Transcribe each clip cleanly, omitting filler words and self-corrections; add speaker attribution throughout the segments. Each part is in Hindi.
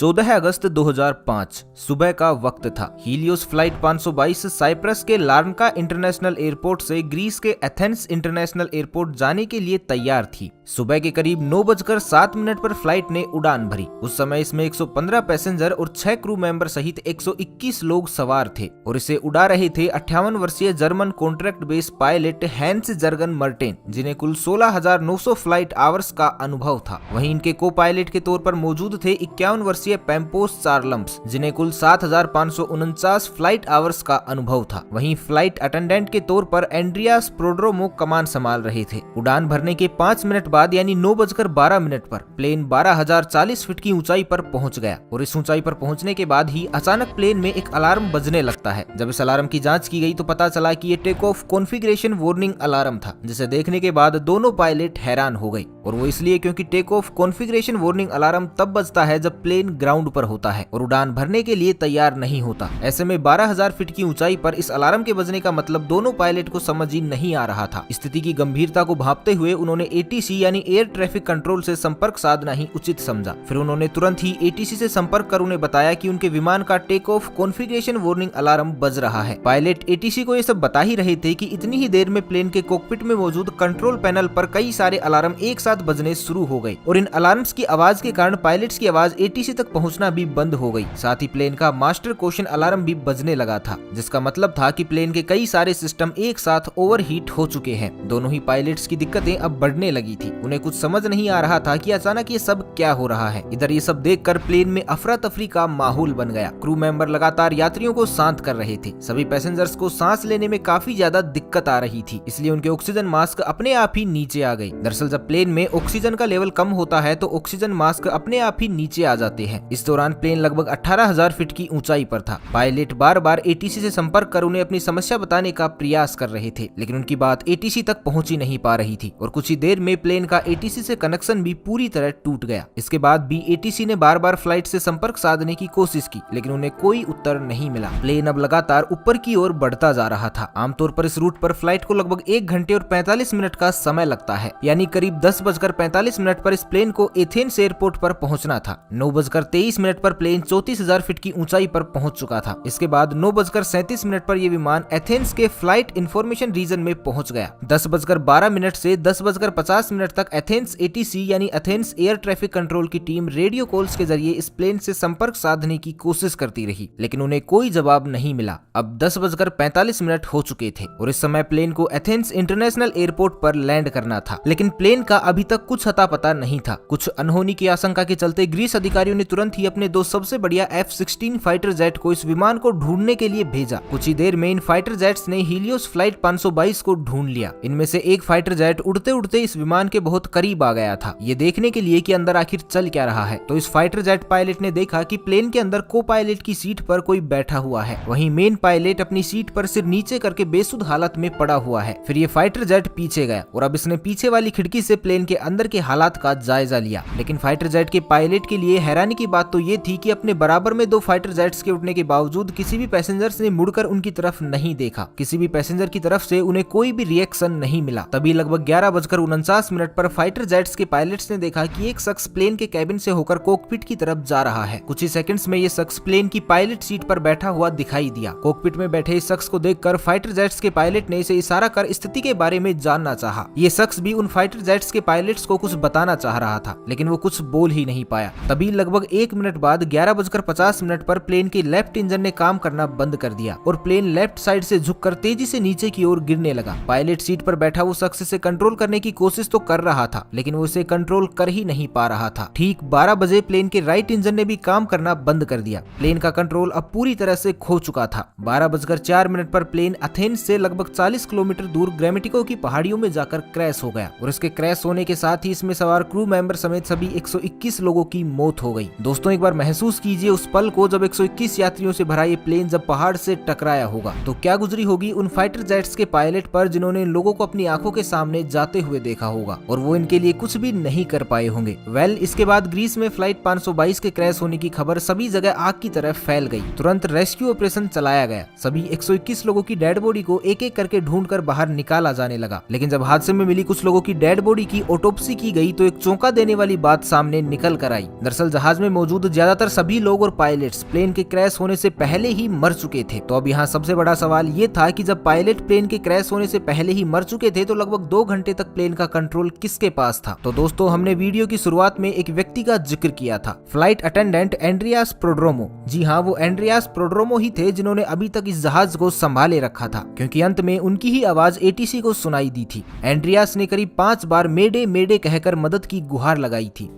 Speaker 1: 14 अगस्त 2005 सुबह का वक्त था। हीलियोस फ्लाइट 522 साइप्रस के लार्नका इंटरनेशनल एयरपोर्ट से ग्रीस के एथेंस इंटरनेशनल एयरपोर्ट जाने के लिए तैयार थी। सुबह के करीब 9:07 पर फ्लाइट ने उड़ान भरी। उस समय इसमें 115 पैसेंजर और 6 क्रू मेंबर सहित 121 लोग सवार थे और इसे उड़ा रहे थे 58 वर्षीय German contract base pilot Hans Jurgen Merten, जिन्हें कुल 16,900 फ्लाइट आवर्स का अनुभव था। वहीं इनके को पायलट के तौर पर मौजूद थे 51 वर्षीय पैम्पोस चार्लम्स, जिन्हें कुल 7,549 फ्लाइट आवर्स का अनुभव था। वहीं फ्लाइट अटेंडेंट के तौर पर एंड्रियास प्रोड्रोमो कमान संभाल रहे थे। उड़ान भरने के 5 मिनट बाद यानी 9:12 पर प्लेन 12,040 फीट की ऊंचाई पर पहुंच गया और इस ऊंचाई पर पहुंचने के बाद ही अचानक प्लेन में एक अलार्म बजने लगता है। जब इस अलार्म की जांच की गई तो पता चला कि ये take off configuration warning alarm था, जिसे देखने के बाद दोनों पायलट हैरान हो गए। और वो इसलिए क्योंकि take off configuration warning alarm तब बजता है जब प्लेन ग्राउंड पर होता है और उड़ान भरने के लिए तैयार नहीं होता। ऐसे में 12,000 फीट की ऊंचाई पर इस अलार्म के बजने का मतलब दोनों पायलट को समझ ही नहीं आ रहा था। स्थिति की गंभीरता को भांपते हुए उन्होंने एटीसी यानी एयर ट्रैफिक कंट्रोल से संपर्क साधना ही उचित समझा। फिर उन्होंने तुरंत ही एटीसी से संपर्क कर उन्हें बताया कि उनके विमान का take off configuration warning alarm बज रहा है। पायलट एटीसी को ये सब बता ही रहे थे कि इतनी ही देर में प्लेन के कॉकपिट में मौजूद कंट्रोल पैनल पर कई सारे अलार्म एक साथ बजने शुरू हो गए और इन अलार्म्स की आवाज के कारण पायलट्स की आवाज एटीसी तक पहुंचना भी बंद हो गई। साथ ही प्लेन का मास्टर क्वेश्चन अलार्म भी बजने लगा था, जिसका मतलब था कि प्लेन के कई सारे सिस्टम एक साथ ओवरहीट हो चुके हैं। दोनों ही पायलट्स की दिक्कतें अब बढ़ने लगी थी। उन्हें कुछ समझ नहीं आ रहा था कि अचानक ये सब क्या हो रहा है। इधर ये सब देखकर प्लेन में अफरा तफरी का माहौल बन गया। क्रू मेंबर लगातार यात्रियों को शांत कर रहे थे। सभी पैसेंजर्स को सांस लेने में काफी ज्यादा दिक्कत आ रही थी, इसलिए उनके ऑक्सीजन मास्क अपने आप ही नीचे आ गए। दरअसल जब प्लेन में ऑक्सीजन का लेवल कम होता है तो ऑक्सीजन मास्क अपने आप ही नीचे आ जाते हैं। इस दौरान प्लेन लगभग 18,000 फीट की ऊंचाई पर था। पायलट बार बार एटीसी से संपर्क कर उन्हें अपनी समस्या बताने का प्रयास कर रहे थे, लेकिन उनकी बात एटीसी तक पहुंच ही नहीं पा रही थी और कुछ ही देर में प्लेन का एटीसी से कनेक्शन भी पूरी तरह टूट गया। इसके बाद भी एटीसी ने बार बार फ्लाइट से संपर्क साधने की कोशिश की, लेकिन उन्हें कोई उत्तर नहीं मिला। प्लेन अब लगातार ऊपर की ओर बढ़ता जा रहा था। आमतौर पर इस रूट पर फ्लाइट को लगभग 1 घंटे और 45 मिनट का समय लगता है, यानी करीब 10:45 पर इस प्लेन को एथेंस एयरपोर्ट पर पहुंचना था। 9:23 पर प्लेन 34,000 फीट की ऊंचाई पर पहुंच चुका था। इसके बाद 9:37 पर यह विमान एथेंस के फ्लाइट इंफॉर्मेशन रीजन में पहुंच गया। 10:12 से 10:50 तक एथेंस एटीसी यानी एथेंस एयर ट्रैफिक कंट्रोल की टीम रेडियो कॉल्स के जरिए इस प्लेन से संपर्क साधने की कोशिश करती रही, लेकिन उन्हें कोई जवाब नहीं मिला। अब 10:45 हो चुके थे और इस समय प्लेन को एथेंस इंटरनेशनल एयरपोर्ट पर लैंड करना था, लेकिन प्लेन का अभी तक कुछ अता पता नहीं था। कुछ अनहोनी की आशंका के चलते ग्रीस अधिकारियों ने तुरंत ही अपने 2 सबसे बढ़िया F-16 फाइटर जेट को इस विमान को ढूंढने के लिए भेजा। कुछ ही देर में इन फाइटर जेट्स ने हीलियोस फ्लाइट 522 को ढूंढ लिया। इनमें से एक फाइटर जेट उड़ते उड़ते इस विमान के बहुत करीब आ गया था, ये देखने के लिए कि अंदर आखिर चल क्या रहा है। तो इस फाइटर जेट पायलट ने देखा कि प्लेन के अंदर को पायलट की सीट पर कोई बैठा हुआ है। वहीं मेन पायलट अपनी सीट पर सिर नीचे करके बेसुध हालत में पड़ा हुआ है। फिर ये फाइटर जेट पीछे गया और अब इसने पीछे वाली खिड़की से प्लेन के अंदर के हालात का जायजा लिया। लेकिन फाइटर जेट के पायलट के लिए हैरानी की बात तो ये थी कि अपने बराबर में 2 फाइटर जेट्स के उठने के बावजूद किसी भी पैसेंजर्स ने मुड़कर उनकी तरफ नहीं देखा। किसी भी पैसेंजर की तरफ से उन्हें कोई भी रिएक्शन नहीं मिला। तभी लगभग 11:49 पर फाइटर जेट्स के पायलट्स ने देखा कि एक शख्स प्लेन के कैबिन से होकर कॉकपिट की तरफ जा रहा है। कुछ ही सेकंड्स में ये शख्स प्लेन की पायलट सीट पर बैठा हुआ दिखाई दिया। कॉकपिट में बैठे इस शख्स को देखकर फाइटर जेट्स के पायलट ने इसे इशारा कर स्थिति के बारे में जानना चाहा। ये शख्स भी उन फाइटर जेट्स के पायलट्स को कुछ बताना चाह रहा था, लेकिन वो कुछ बोल ही नहीं पाया। तभी लगभग 1 मिनट बाद 11:50 पर प्लेन के लेफ्ट इंजन ने काम करना बंद कर दिया और प्लेन लेफ्ट साइड से झुककर तेजी से नीचे की ओर गिरने लगा। पायलट सीट पर बैठा वो शख्स इसे कंट्रोल करने की कोशिश तो कर रहा था, लेकिन वो इसे कंट्रोल कर ही नहीं पा रहा था। ठीक 12 बजे प्लेन के राइट इंजन ने भी काम करना बंद कर दिया। प्लेन का कंट्रोल अब पूरी तरह से खो चुका था। 12:04 पर प्लेन एथेंस से लगभग 40 किलोमीटर दूर ग्रामेटिको की पहाड़ियों में जाकर क्रैश हो गया और इसके क्रैश होने के साथ ही इसमें सवार क्रू मेंबर समेत सभी 121 लोगों की मौत हो गई। दोस्तों एक बार महसूस कीजिए उस पल को जब 121 यात्रियों से भरा ये प्लेन जब पहाड़ से टकराया होगा तो क्या गुजरी होगी उन फाइटर जेट्स के पायलट पर, जिन्होंने इन लोगों को अपनी आंखों के सामने जाते हुए देखा होगा और वो इनके लिए कुछ भी नहीं कर पाए होंगे। इसके बाद ग्रीस में फ्लाइट 522 के क्रैश होने की खबर सभी जगह आग की तरह फैल गई। तुरंत रेस्क्यू ऑपरेशन चलाया गया। सभी 121 लोगों की डेड बॉडी को एक एक करके ढूंढकर बाहर निकाला जाने लगा। लेकिन जब हादसे में मिली कुछ लोगों की डेड बॉडी की ऑटोप्सी की गई तो एक चौंका देने वाली बात सामने निकल कर आई। दरअसल जहाज में मौजूद ज्यादातर सभी लोग और पायलट्स प्लेन के क्रैश होने से पहले ही मर चुके थे। तो अब यहाँ सबसे बड़ा सवाल ये था कि जब पायलट प्लेन के क्रैश होने से पहले ही मर चुके थे तो लगभग 2 घंटे तक प्लेन का कंट्रोल किसके पास था। तो दोस्तों, हमने वीडियो की शुरुआत में एक व्यक्ति का जिक्र किया था, फ्लाइट अटेंडेंट एंड्रियास प्रोड्रोमो। जी हाँ, वो एंड्रियास प्रोड्रोमो ही थे जिन्होंने अभी तक इस जहाज को संभाले रखा था, क्योंकि अंत में उनकी ही आवाज एटीसी को सुनाई दी थी। एंड्रियास ने करीब 5 बार मेडे मेडे कहकर मदद की गुहार लगाई थी।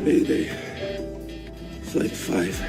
Speaker 2: Mayday. Flight 5.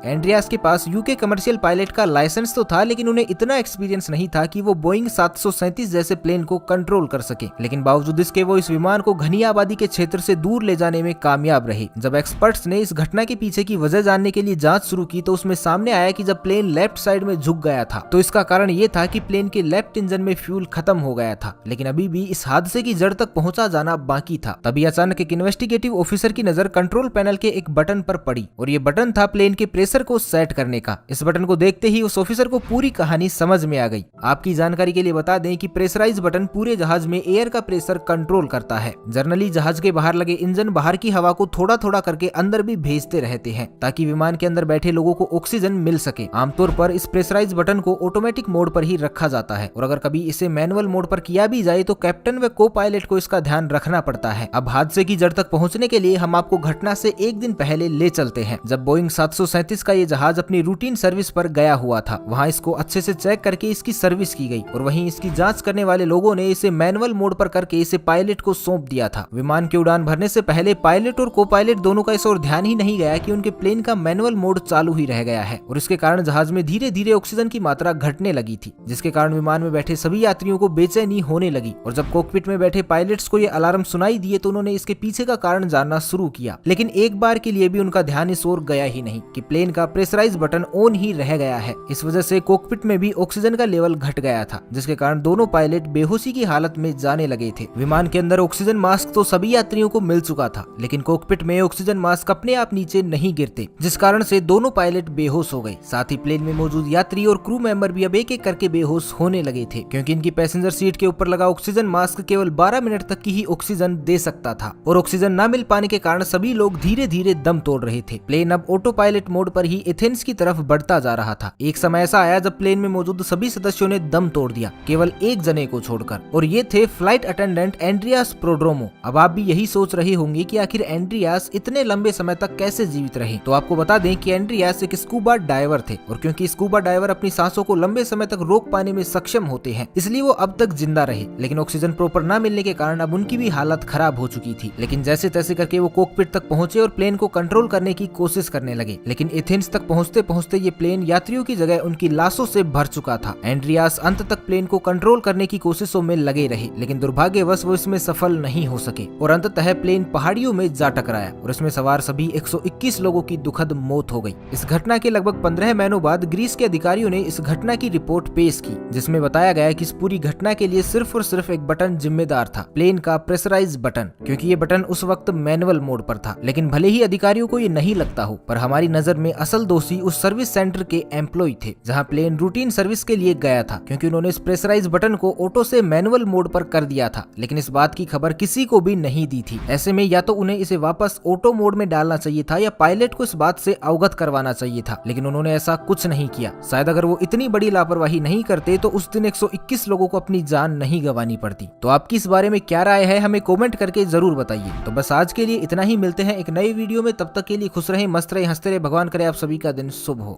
Speaker 1: एंड्रियास के पास यूके कमर्शियल पायलट का लाइसेंस तो था, लेकिन उन्हें इतना एक्सपीरियंस नहीं था कि वो बोइंग 737 जैसे प्लेन को कंट्रोल कर सके। लेकिन बावजूद इसके वो इस विमान को घनी आबादी के क्षेत्र से दूर ले जाने में कामयाब रहे। जब एक्सपर्ट्स ने इस घटना के पीछे की वजह जानने के लिए जांच शुरू की तो उसमें सामने आया कि जब प्लेन लेफ्ट साइड में झुक गया था तो इसका कारण ये था कि प्लेन के लेफ्ट इंजन में फ्यूल खत्म हो गया था। लेकिन अभी भी इस हादसे की जड़ तक पहुंचा जाना बाकी था। तभी अचानक एक इन्वेस्टिगेटिव ऑफिसर की नजर कंट्रोल पैनल के एक बटन पर पड़ी और ये बटन था प्लेन के प्रेशर को सेट करने का। इस बटन को देखते ही उस ऑफिसर को पूरी कहानी समझ में आ गई। आपकी जानकारी के लिए बता दें कि प्रेशराइज बटन पूरे जहाज में एयर का प्रेशर कंट्रोल करता है। जनरली जहाज के बाहर लगे इंजन बाहर की हवा को थोड़ा थोड़ा करके अंदर भी भेजते रहते हैं ताकि विमान के अंदर बैठे लोगों को ऑक्सीजन मिल सके। आमतौर पर इस प्रेशराइज बटन को ऑटोमेटिक मोड पर ही रखा जाता है और अगर कभी इसे मैनुअल मोड पर किया भी जाए तो कैप्टन व को पायलट को इसका ध्यान रखना पड़ता है। अब हादसे की जड़ तक पहुंचने के लिए हम आपको घटना से एक दिन पहले ले चलते हैं, जब बोइंग 737 का ये जहाज अपनी रूटीन सर्विस पर गया हुआ था। वहां इसको अच्छे से चेक करके इसकी सर्विस की गई और वहीं इसकी जांच करने वाले लोगों ने इसे मैनुअल मोड पर करके इसे पायलट को सौंप दिया था। विमान की उड़ान भरने से पहले पायलट और को पायलट दोनों का इस ओर ध्यान ही नहीं गया कि उनके प्लेन का मैनुअल मोड चालू ही रह गया है और इसके कारण जहाज में धीरे धीरे ऑक्सीजन की मात्रा घटने लगी थी, जिसके कारण विमान में बैठे सभी यात्रियों को बेचैनी होने लगी। और जब कॉकपिट में बैठे पायलट्स को ये अलार्म सुनाई दिए तो उन्होंने इसके पीछे का कारण जानना शुरू किया। लेकिन एक बार के लिए भी उनका ध्यान इस ओर गया ही नहीं कि प्लेन का प्रेशराइज बटन ऑन ही रह गया है। इस वजह से कॉकपिट में भी ऑक्सीजन का लेवल घट गया था, जिसके कारण दोनों पायलट बेहोशी की हालत में जाने लगे थे। विमान के अंदर ऑक्सीजन मास्क तो सभी यात्रियों को मिल चुका था, लेकिन कॉकपिट में ऑक्सीजन मास्क अपने आप नीचे नहीं गिरते, जिस कारण से दोनों पायलट बेहोश हो गए। साथ ही प्लेन में मौजूद यात्री और क्रू मेंबर भी अब एक एक करके बेहोश होने लगे थे, क्योंकि इनकी पैसेंजर सीट के ऊपर लगा ऑक्सीजन मास्क केवल 12 मिनट तक की ही ऑक्सीजन दे सकता था और ऑक्सीजन न मिल पाने के कारण सभी लोग धीरे धीरे दम तोड़ रहे थे। प्लेन अब ऑटो पायलट मोड पर ही एथेंस की तरफ बढ़ता जा रहा था। एक समय ऐसा आया जब प्लेन में मौजूद सभी सदस्यों ने दम तोड़ दिया, केवल एक जने को छोड़कर, और ये थे फ्लाइट अटेंडेंट एंड्रियास प्रोड्रोमो। अब आप भी यही सोच रहे होंगे कि आखिर एंड्रियास इतने लंबे समय तक कैसे जीवित रहे। तो आपको बता दें कि एंड्रियास एक स्कूबा डाइवर थे और क्योंकि स्कूबा डाइवर अपनी सांसों को लंबे समय तक रोक पाने में सक्षम होते हैं, इसलिए वो अब तक जिंदा रहे। लेकिन ऑक्सीजन प्रॉपर न मिलने के कारण अब उनकी भी हालत खराब हो चुकी थी। लेकिन जैसे तैसे करके वो कॉकपिट तक पहुंचे और प्लेन को कंट्रोल करने की कोशिश करने लगे। लेकिन एथेंस तक पहुंचते पहुंचते ये प्लेन यात्रियों की जगह उनकी लाशों से भर चुका था। एंड्रियास अंत तक प्लेन को कंट्रोल करने की कोशिशों में लगे रहे, लेकिन दुर्भाग्यवश वो इसमें सफल नहीं हो सके और अंततः प्लेन पहाड़ियों में जा टकराया और इसमें सवार सभी 121 लोगों की दुखद मौत हो गई। इस घटना के लगभग 15 महीनों बाद ग्रीस के अधिकारियों ने इस घटना की रिपोर्ट पेश की, जिसमें बताया गया कि इस पूरी घटना के लिए सिर्फ और सिर्फ एक बटन जिम्मेदार था, प्लेन का प्रेशराइज बटन, क्योंकि ये बटन उस वक्त मैनुअल मोड पर था। लेकिन भले ही अधिकारियों को ये नहीं लगता हो, पर हमारी नजर में असल दोषी उस सर्विस सेंटर के एम्प्लॉय थे जहां प्लेन रूटीन सर्विस के लिए गया था, क्योंकि उन्होंने इस प्रेशराइज बटन को ऑटो से मैनुअल मोड पर कर दिया था। लेकिन इस बात की खबर किसी को भी नहीं दी थी। ऐसे में या तो उन्हें इसे वापस ऑटो मोड में डालना चाहिए था या पायलट को इस बात से अवगत करवाना चाहिए था, लेकिन उन्होंने ऐसा कुछ नहीं किया। शायद अगर वो इतनी बड़ी लापरवाही नहीं करते तो उस दिन 121 लोगों को अपनी जान नहीं गंवानी पड़ती। तो आपकी इस बारे में क्या राय है, हमें कमेंट करके जरूर बताइए। तो बस आज के लिए इतना ही, मिलते हैं एक नई वीडियो में। तब तक के लिए खुश रहें, मस्त रहें, हंसते रहें। भगवान करे आप सभी का दिन शुभ हो।